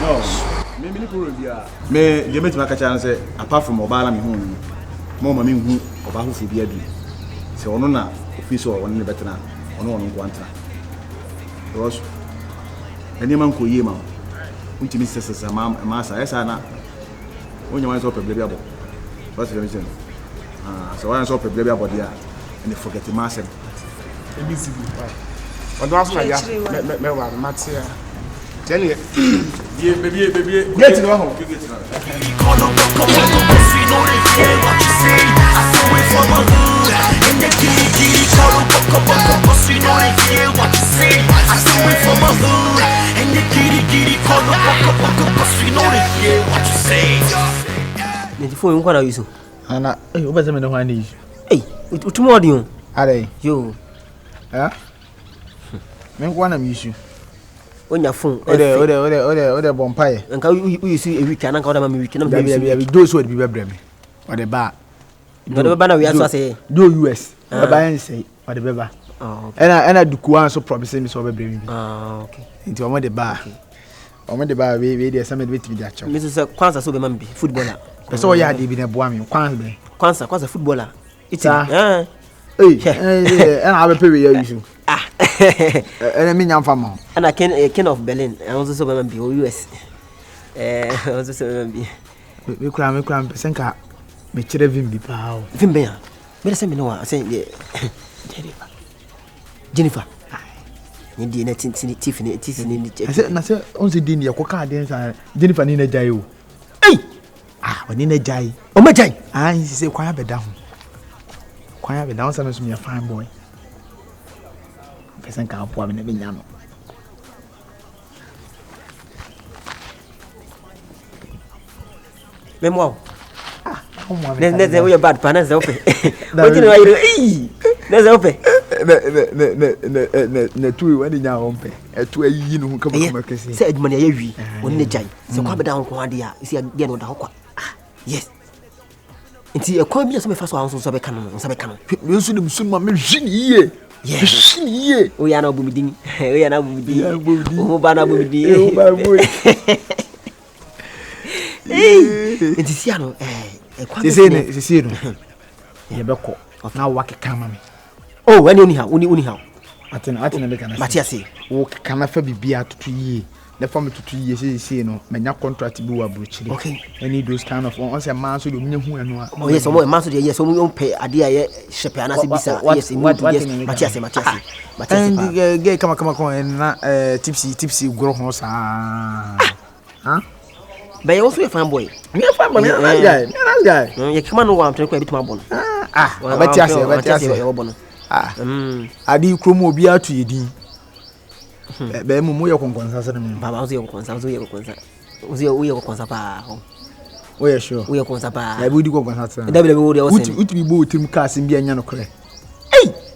No. Me problem bia. Me dey make my catch say apart from Obala me hu no. Mo ma me hu Oba hu fi bia bi. Se ono na office o won ne betena. Ono nko anta. Because any man ko yema. Untimi sesa ma sa esa na. Onya wan so problem bia bo. What's the reason? So wan so problem bia bo dia and they forget the massive. ABC. Odo aso ya. Me wa matia. Tell you. Baby. Get no home. Phone kwa na yuso. Ana, ubeze me no hwan ni. Utumo odi on. Are. Yo. Me kwa na mi issue. Onya phone. Ode bompaye. Nka uyusu e week ana nka oda ma me week na me Bi do so bi bebre me. Ode ba. Ode ba na we aso ase. Do US. Ode ba yan say. Ode beba. Ena dukuan so promise me so bebre me bi. Okay. Nti omo de ba. Omo de ba we dey some de betimi da chaw. Me so kwanza so be ma bi footballer. Pese o ya de bi na boa me kwanza footballer. It's ena abe pe we ya issue. Ena me nyam fama. Ana king of Berlin. I also so be ma bi US. Also so be ma bi. Me kura pese nka me kire vim bi pa o. Vim be ya. Me say me no wa say Jennifer. Ni di na tintini Tiffany ni check. Na say on se di ni yakoka den sa Jennifer ni na jai o. Oni na jai. O ma jai. He say kwaya beda ho. Kwaya beda ho say me a fine boy. Person ka po me na benya no. Memo. Ne we bad pa na ze ope. O ti na yiro. Na ze ope. Na tu we nya ompe. Etu ayi no kama kesi. Say aduma na ye wi. Oni na jai. Se kwa beda ho ko ade a, isi again no da ho kwa. Yes. Nti ekwa mi so me fa so anso so be kan no, so be kan no. Me nso dem sun ma me hwini yiye. Yes. Hwini yiye. O ya na obumidin. O ya na obumidin. O ba na obumidin. O ba boy. Nti sia no ekwa se no. Ye be ko. Na wa keka ma me. Oh, when you uni how. Atena be kana. Matiasi. Wo kana fa bibia tutu yiye. The family to 2 years say no menya contract bi wa bruchiri. Okay. Any those kind of on say man so do menya hu anu a. Oh yes, man so dey yes, so you pay ade aye shepe ana se bisa. Yes, yes. Matiasi. And gay come na tipsy grow ho sa. But you also a fan boy. Me a fan boy, me nice guy. You come no want to kwa bitu mabon. Matiasi. Adi kromo obi atu yedin. Be mu ye konkonsa sa me. Baba uzo ye konkonsa. Uzo ye konkonsa pa. O ye sure. Uye konkonsa pa. Na bi udi konkonsa sa. Da bi wo dey o say. Uti bi bo otim ka sim bi anya no kre.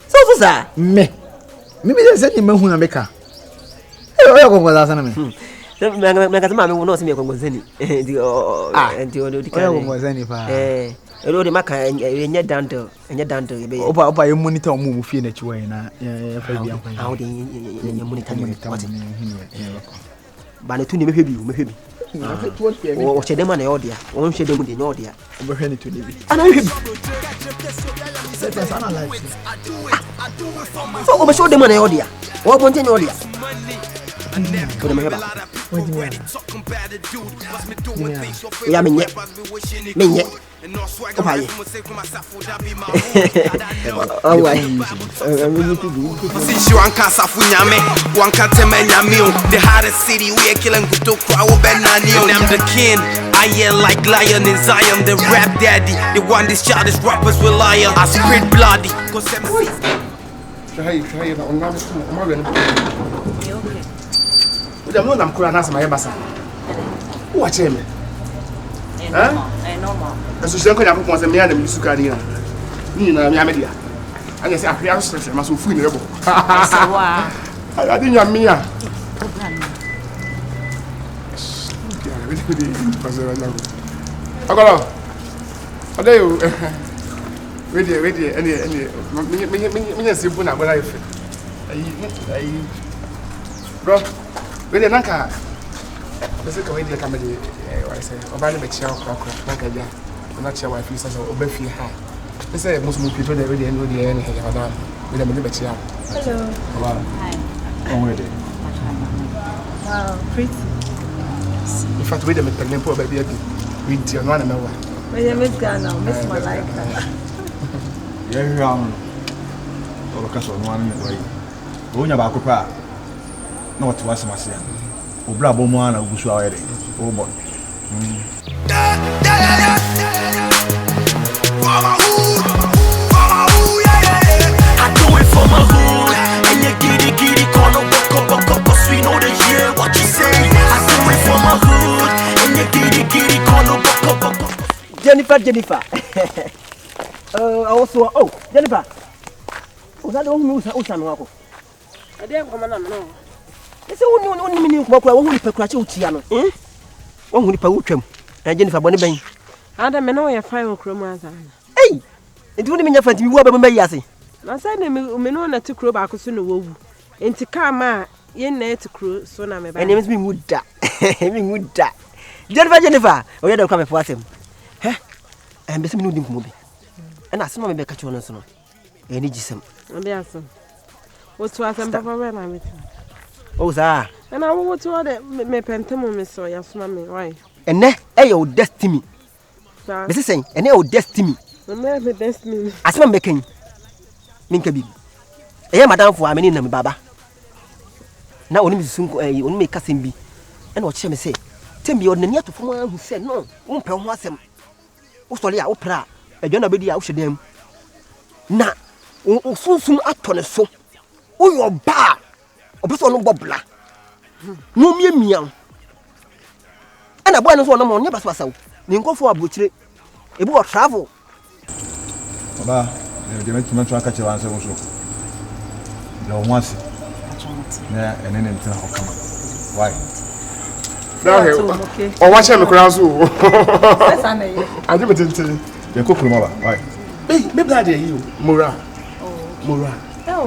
So sa. Me say ni mahu na meka. O ye konkonsa sa na me. Me ka ma me wo no se me konkonsa ni. Ndi o di ka. O ye konkonsa ni pa. Elo de maka enye dando ye be. Opa ye monitor mu fie na chiwa na ya fa bia kwa. How de enye monitor what? Ba na tu ni mehwe bi. O chedema na yodia. O chedema de yodia. O behwe ni tu ni bi. Ana hwe bi. Let's analyze. So o be show dem na yodia. O bonte na yodia. O de mehwe ba. Ya menye. Opa ye. Oh why? Since you want Kasafu Nyame, one Katema Nyamil, the hardest city we are killing Kutoku, our Benani, and I'm the king. I yell like lion in Zion, the rap daddy, the one these childish rappers rely on. I spit bloody. Try it on another school. I'm already. We don't know them Kuranas, my Bassa. Watch him. As you say, I'm going to me and Musukania. You know, I'm media. And you say, I am special, must be free. I think you're me. I got a day. Ready, any simple number life. Bro, really, Nanka. Ese ka we dey come dey why say oba le be chia okra na ka ja na chia wife say so oba fi ha ese mo so mo pito dey we dey no dey na he na we dey me be chia Hello. Wow. Hi. Oh, wait. Wow, pretty. in fact we dey me pele po baby abi we dey no na me wa My name is Ghana, Miss Malaika. Yeah, young. All the cast on one way. Onya ba ko pa. Na what was masia. Obra bo mo ana ogusu awere. Oh boy. I do it for my hood. And you giddy corner cause we know they hear what you say. I do it for my hood. And you giddy corner Jennifer. Also, oh, Jennifer. Oh, that don't move. Oh, San Wako. I didn't come on. No. It's only meaning what I want to crash out here. Only Pauchum. And Jennifer Bonnie. I don't know your final chroma. Hey, it wouldn't mean your friend. You were by Yassi. I said, me no na to crow back soon. Woo. Into Kama, yen ne to crew, so na me. My name is Wood. Jennifer. Oh, you don't come for him. Huh? I'm busy moving movie. And I saw my back at you on so. Any gism. And there's some. What's what I'm papa when I'm with you. Oh, sir. And I want to order me pentamo, Miss or yes, mammy. Why? And ne, your destiny. Mrs. Saying, and your destiny. The best me. As I'm making Minkabi. I am Madame for a minute, Baba. Now, only soon only make us be. And what shall I say? Tell me on the near to someone who said no, won't pay once. Ustolia opera, a John Abedi out them. Na, soon act on a so. Oh, your bar. A person of Bobla. No mere meow. And a boy knows one among never was out. Ningo for a butchery. A boy travel. Ba, they make me try catch answer also. No once. Yeah, and then it's not come. Why? now here o wa che me kura so I do it in you cook mama. Why? hey maybe that dey you mora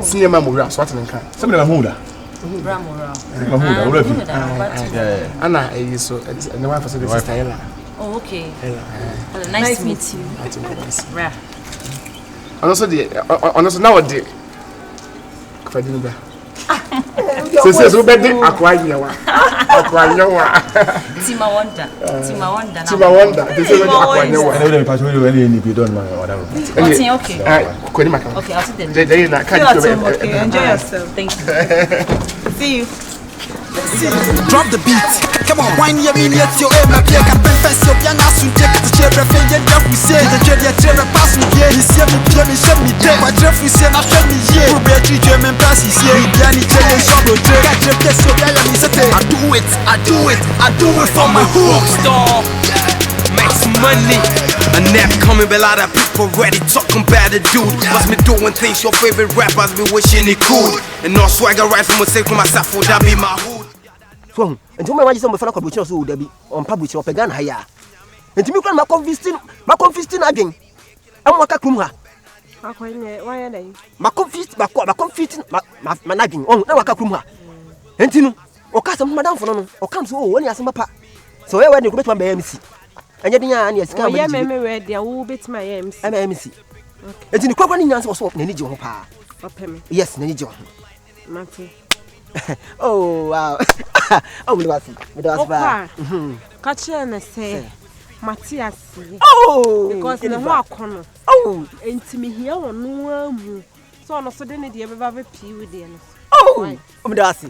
cinema mora so what nka some na huda Mura. yeah ana eh so no one for say this style Oh, okay. Nice to meet you. Rare. Honestly, now what day? Kafadini so be dey akwa yawa. Tema Wonder. They say akwa yawa. and we pass we any be done man whatever. Okay. Ko ni maka. Okay, I'll sit there. They na can't Okay, enjoy yourself. Thank you. See you. Drop the beat. Come on, wine your mini at your aim. I play a pen fence of young ass who take a chair. And then we say the chair pass me here. He's here, me show me there. My dress we say, not show me here. Who bet you German pass is here. Yanni Jay shop the drink. I drip this so yeah, I do it for my hook star. Make some money. And that coming, but a lot of people ready talking about the dude. Must be doing things your favorite rappers be wishing it could. And no swagger right from myself to myself, that be my hood. So, and to my wife, some fellow could so there be on public or pagan higher. And to me, my confisting again. I'm what I come here. Why are they? My confisting, my nagging. Oh, now I come here. And you know, or cast some madam for no, or come so when you are some papa. So, when you go to my MC. And yet, yes, Oh, yeah, me read the whole bit my MC. I'm MC. And in the company answer was what Nenny pa. Yes, Nenny John. Matty. Oh, wow. Oh, we was Catch and say, Matthias. Oh, Because in the walk corner. Oh, Ain't me here or no. So, no, so then the ever pee with the oh, Darcy.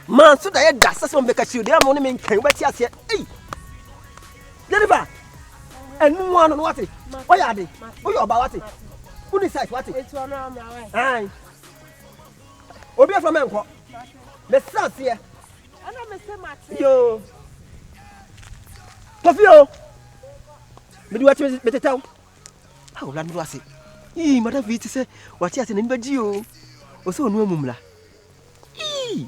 Man, so that that's some because you there money men can wait here. Hey, Jennifer. And no one on what? Why are they? Who you about what? Who decides what? It's one around my way. Aye. Obi from Menko. The sun here. I don't miss Yo. Coffee. Me do what you better tell. How land was it? Eh, madam Viti say what you in Badio. Also no mumla. Eh.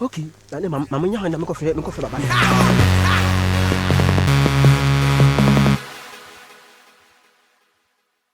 Okay. Then mama nya na me coffee baba.